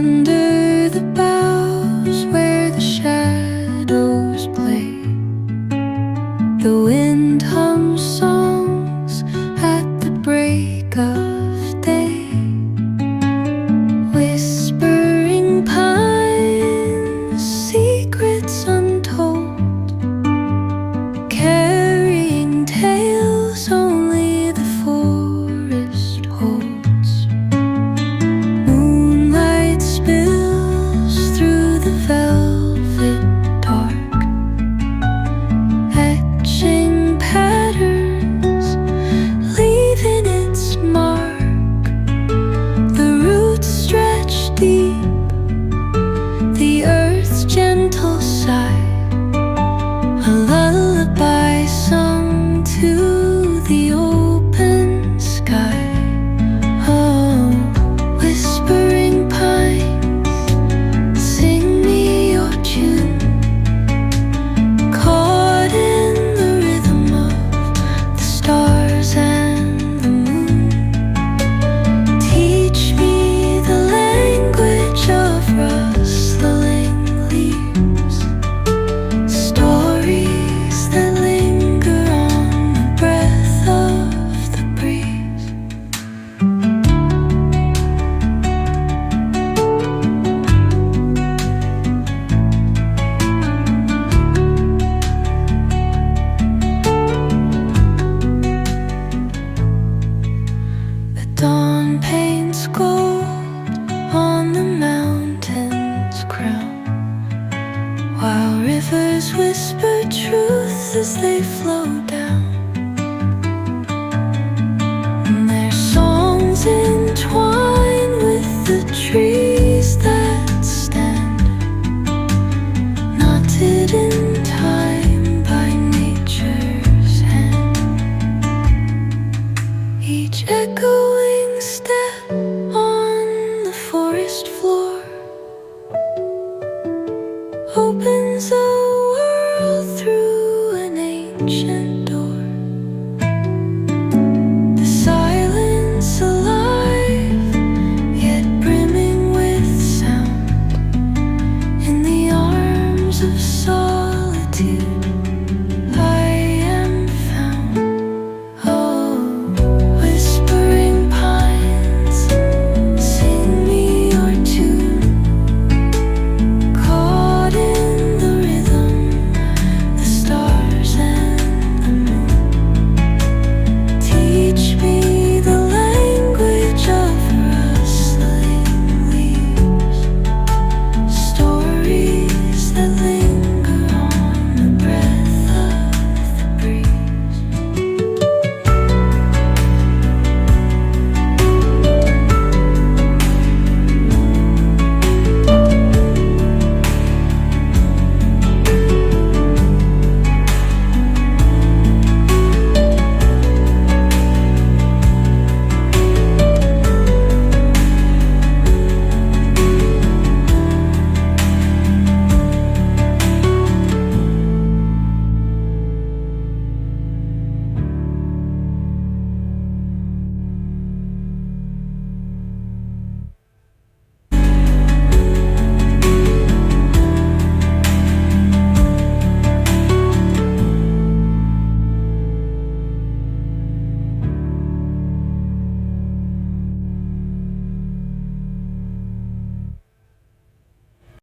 Under the boughs where the shadows play, the wind hums songs at the break of day. Whispering pines, secrets untold, carrying tales only the forest holds. Moonlight spills through the velvet dark, etching patterns, leaving its mark. The roots stretch deep, the earth's gentle sigh, a lullaby sung to the open sky. Oh, whispering pines, sing me your tune, caught in the rhythm of the stars and the moon. Teach me the language of rustling leaves, stories that linger on the breath of the breeze. The dawn paints gold on the mountain's crown, while rivers whisper truth as they flow down. And their songs entwine with the trees that stand, knotted in time by nature's hand. Each echoing step on the forest floor